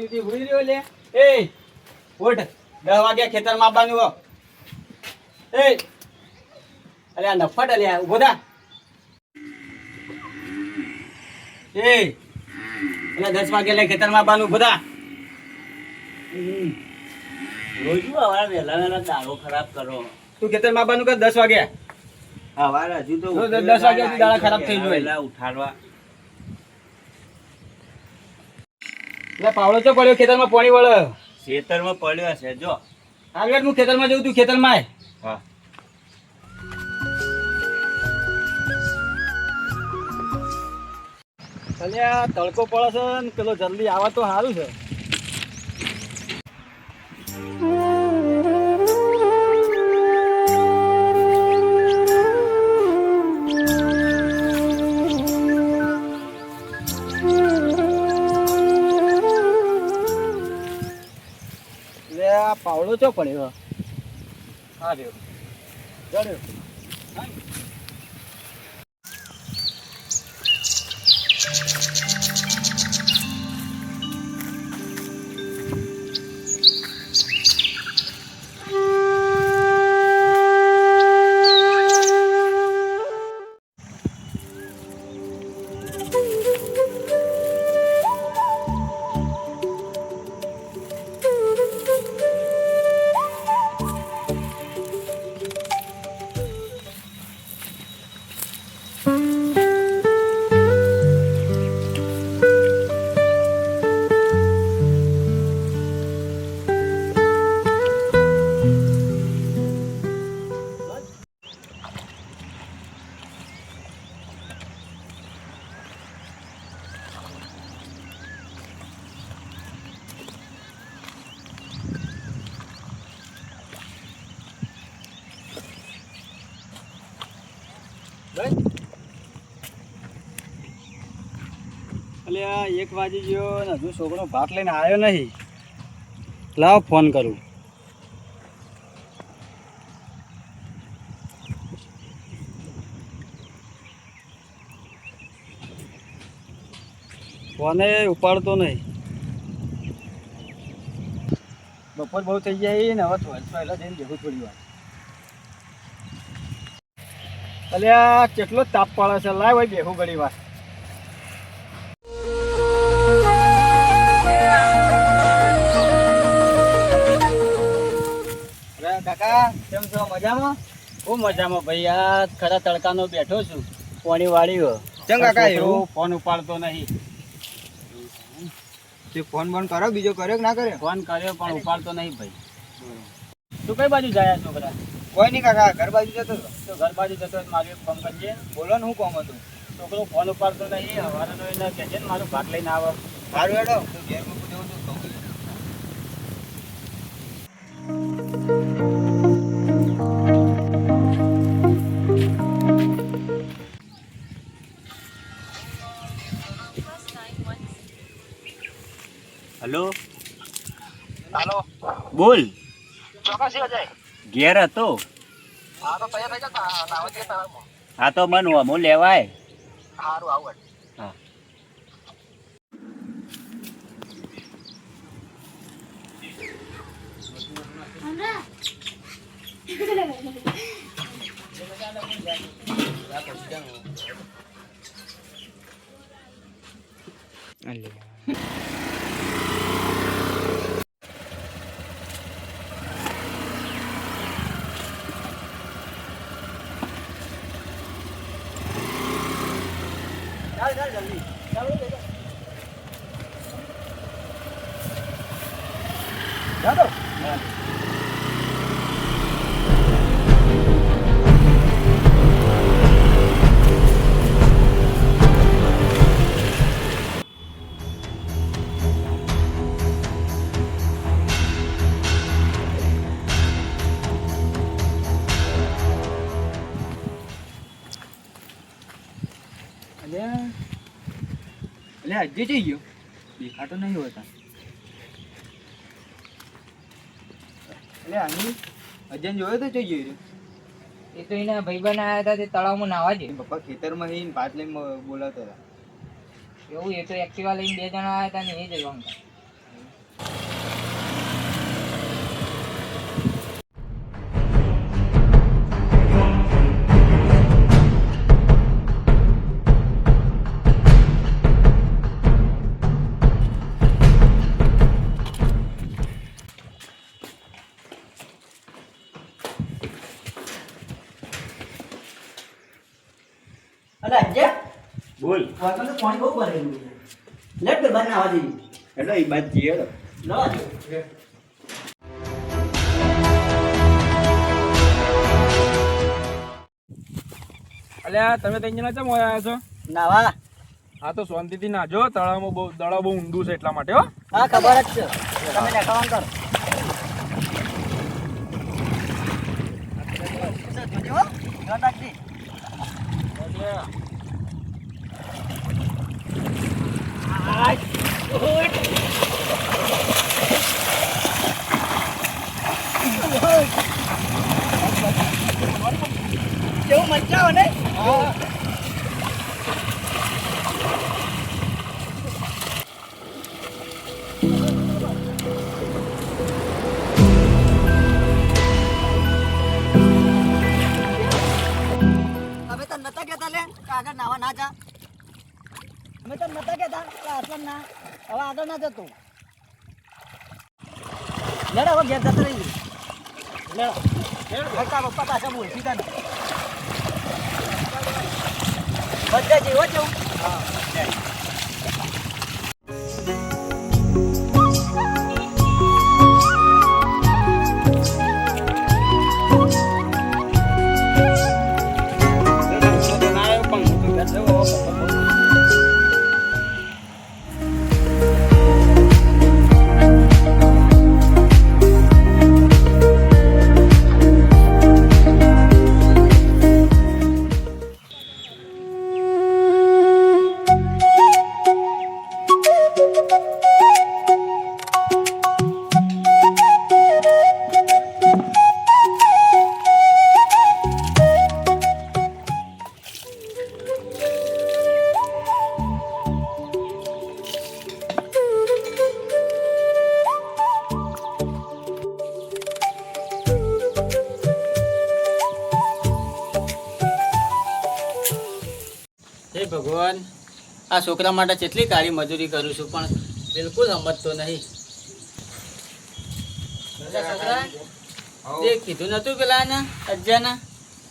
સુધી હુઈ રહ્યો લે. એ ઉઠ, 10 વાગ્યા ખેતરમાં આવવાનું હો. એ અલે આ નફટ અલે ઉભો થા. એ અલે 10 વાગ્યા લે ખેતરમાં આવવાનું ઉભો થા. રોજ હવારે વહેલા વહેલા દાડો ખરાબ કરો. તું ખેતરમાં આવવાનું કર 10 વાગ્યા. હવારે હજુ તો 10 વાગ્યા સુધી દાડા ખરાબ થઈ જાય. વહેલા ઉઠાડવા. એટલે પાવડો ચો પડ્યો ખેતરમાં પાણી વળ. ખેતરમાં પડ્યો હશે જો. આગળ હું ખેતરમાં જઉં, તું ખેતરમાં આય. હા. અલે આ તડકો પડે છે ને પેલો જલ્દી આવે તો સારું છે. એટલે આ પાવડો ચો પડ્યો. હા રહ્યો ચડ્યો. એટલે આ 1 વાગી ગયો ને હજુ છોકરો ભાત લઈને આવ્યો નહીં. લાવ ફોન કરું. ફોને ઉપાડતો નહીં. બપોર બહુ થઈ જાય ને હવે પહેલા જઈને ભેગું થોડી વાર. એટલે આ કેટલો તાપ પડે છે. લાવ ભાઈ ભેગું ઘડી વાર. કાકા કેમ છો? મજામાં? હું મજામાં ભાઈ. આ ખરા તડકાનો બેઠો છું, પાણી વાળ્યો. ચમ કાકા એવું? ફોન ઉપાડતો નહીં. તે ફોન બોન કરો, બીજો કર્યો કે ના કર્યો? ફોન કર્યો પણ ઉપાડતો નહીં ભાઈ. તું કઈ બાજુ જાય છોકરા? કોઈ નહીં કાકા, ઘર બાજુ જતો હતો. તો ઘર બાજુ જતો હોય તો મારું એક ફોન કરજે. બોલો ને, હું કોમ હતું? છોકરો ફોન ઉપાડતો નહીં. હવારનો એને કહેજે ને મારું ભાત લઈને આવે. સારું હેડો, તું ઘેર મૂકું દેવું તું કહું. હલો હાલો, બોલ. ચોક્કસ અજય. ઘેર હતો. હા તો તૈયાર થઈ જતા નાવા દે તારા. હા તો મન હું લેવાય. સારું આવડ. હા. ચાલ જલ્દી ચાલો. ચાલો. એટલે હજી જઈ ગયો, દેખાતો નહીં હોતા. એટલે આની અજન જોયો તો જઈ ગયો. એ તો એના ભાઈબંધ આવ્યા હતા તે તળાવમાં નાવા છે. પપ્પા ખેતરમાં જઈને ભાત લઈને બોલાવતા હતા. એવું એ તો એક્ટિવા લઈને 2 જણા આવ્યા હતા ને એ જ જવાનું. તો પાણી બહુ ભરેલું છે. લેટ કે બાર નાવા જઈએ. એટલે એ બાદ જઈએ તો. નવા જઈએ. અલ્યા તમે ત્રણ જણા ચમ આવ્યા છો? નાવા. હા તો શાંતિથી નાજો, તળાવમાં બહુ તળાવ બહુ ઊંડું છે એટલા માટે હો. હા ખબર જ છે. તમે દેખાવાનું કરો. જોજો, ધ્યાન રાખજે. કેવું મજા આવે ને? અમે તો નતા કહેતા લે કે આગળ નાવા ના જા. અમે તો નતા કહેતા કે આટલા ના હવે આગળ ના જતો. લેડો હવે ઘેર જતા રહીએ. લેડો તારા પપ્પા પાછા બોલતી હતા ને બધા જેવો જવું. હા હે ભગવાન, આ છોકરા માટે કેટલી કાળી મજૂરી કરું છું પણ બિલકુલ સમજતો નહીં. તે કીધું નતું પેલા અજ્જાના?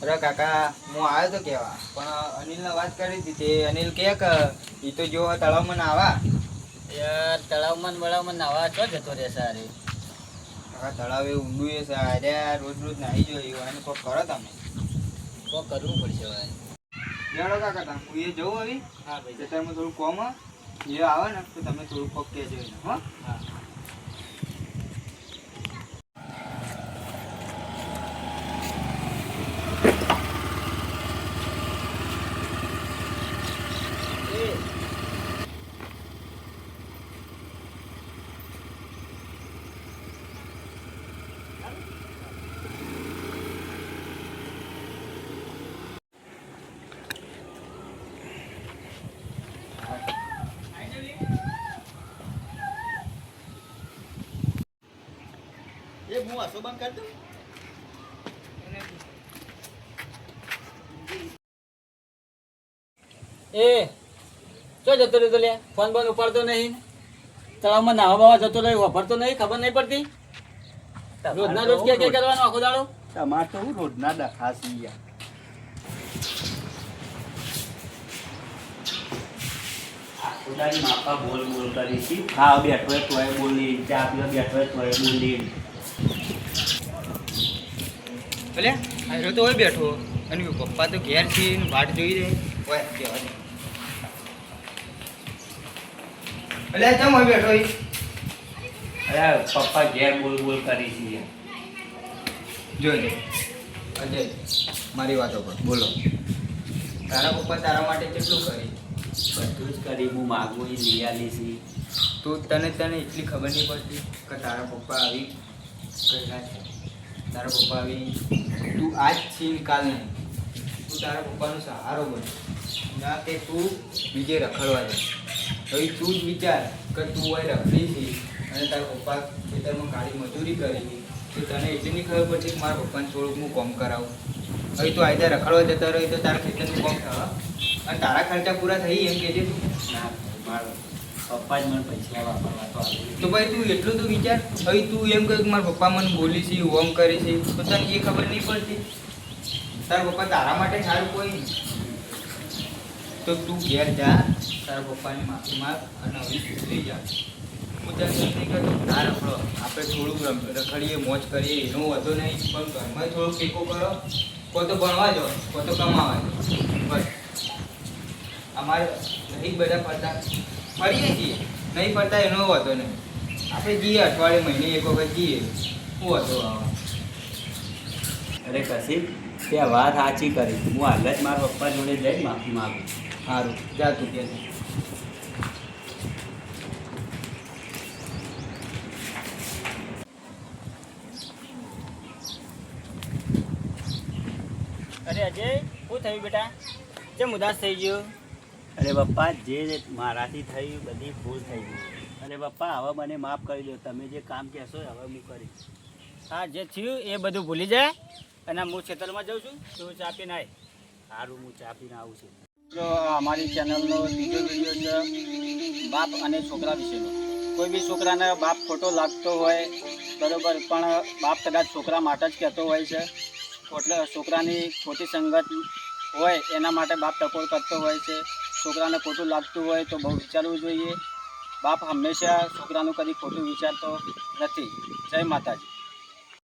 અરે કાકા હું આવ્યો તો કેવા પણ અનિલને વાત કરી હતી તે અનિલ કે ઈ તો જો તળાવમાં નાવા. યાર તળાવમાં બળાવમાં નાવા ચો જતો રહેશે અરે. કાકા તળાવ એ ઊંડું એ છે, અરે રોજ રોજ નાહી જોયું અને કોક કરો તમે. કોક કરવું પડશે હવે. જાણો કાકા તમે હું એ જવું હવે. હા ભાઈ. ખેતરમાં થોડું કોમ એ આવે ને તો તમે થોડું કોક કહેજો એને હો. હા. એ હું આસો બંધ કરી દઉં. એ ચો જતો રહ્યો તો લે, ફોન બંધ ઉપાડતો નહીં. તળાવમાં નાવા બાવા જતો રહ્યો, વાપરતો નહીં, ખબર નહીં પડતી. રોજના રોજ કે કરવાનો આખો દાડો. તમારે તો હું રોજના દખાસી યાર. ઉડાડી માપા બોલ બોલ કરી છે. હા બેઠો હોય તોય બોલી, ચા પીવા બેઠો હોય તોય બોલી. ભલે આવ્યો તો હોય બેઠો અને પપ્પા તો ઘેર છે ને વાટ જોઈ રહે હોય કહેવા દે. ભલે ચમ હોય બેઠો એ? અરે પપ્પા ઘેર બોલ બોલ કરી છે. જોઈ અજય મારી વાતો પર બોલો. તારા પપ્પા તારા માટે કેટલું કરી? બધું જ કરી, હું માગું એ લઈ આલી છે. તું તને એટલી ખબર નહીં પડતી કે તારા પપ્પા આવી કહેલા છે. તારા પપ્પા આવી તું આજ છીન કાલ નહીં. તું તારા પપ્પાનો સહારો બન ના કે તું બીજે રખડવા દે. હવે તું જ વિચાર કે તું અહીં રખડી છે અને તારા પપ્પા ખેતરમાં કાળી મજૂરી કરી તો તને એટલી નહીં ખબર પડતી કે મારા પપ્પાને થોડુંક હું કોમ કરાવું. હવે તું આજે રખડવા જતો રહ્યો તો તારા ખેતરનું કોમ થવા અને તારા ખર્ચા પૂરા થઈ એમ કહેજે તું. ના મારો પપ્પા જ મને પૈસા વાપરવા તો આવે. તો ભાઈ તું એટલું તો વિચાર. હવે તું એમ કહે કે મારા પપ્પા મને બોલી છે ઓમ કરે છે તો તને એ ખબર નહીં પડતી તારા પપ્પા તારા માટે સારું કોઈ નહીં. તો તું ઘેર જા, તારા પપ્પાની માફી માંગ અને હવે સુધરી જા. હું તને એમ નહીં કહેતો ના રખડો, આપણે થોડુંક રખડીએ, મોજ કરીએ, એનો વધો નહીં, પણ ઘરમાં થોડુંક ટેકો કરો. કો તો ભણવા જાઓ, કો તો કમાવા જાઓ, બસ. અમારે નહીં બધા ફરતા, ફરીએ છીએ, નહીં ફરતા એનો વધો નહીં. આપણે જઈએ અઠવાડિયે મહિને એક વખત જઈએ, શું હતો આવા. અરે કશી તે વાત સાચી કરી. હું હાલ જ મારા પપ્પા જોડે જઈ માફી માગું. સારું જા તું ત્યાં. અરે અજય, શું થયું બેટા? કેમ ઉદાસ થઈ ગયો? અરે પપ્પા, જે મારાથી થઈ બધી ભૂલ થઈ ગઈ. અરે પપ્પા, હવે મને માફ કરી દો. તમે જે કામ કહેશો હવે હું કરીશ. હા, જે થયું એ બધું ભૂલી જાય અને હું ખેતરમાં જાઉં છું, તું ચા પીને આય. સારું, હું ચા પીને આવું છું. જો અમારી ચેનલનો બીજો વિડીયો છે બાપ અને છોકરા વિશેનો. કોઈ બી છોકરાને બાપ ખોટો લાગતો હોય બરાબર, પણ બાપ કદાચ છોકરા માટે જ કહેતો હોય છે. છોકરાની ખોટી સંગત હોય એના માટે બાપ ટકોર કરતો હોય છે. છોકરાને ખોટું લાગતું હોય તો બહુ વિચારવું જોઈએ. બાપ હંમેશા છોકરાનું કદી ખોટું વિચારતો નથી. જય માતાજી.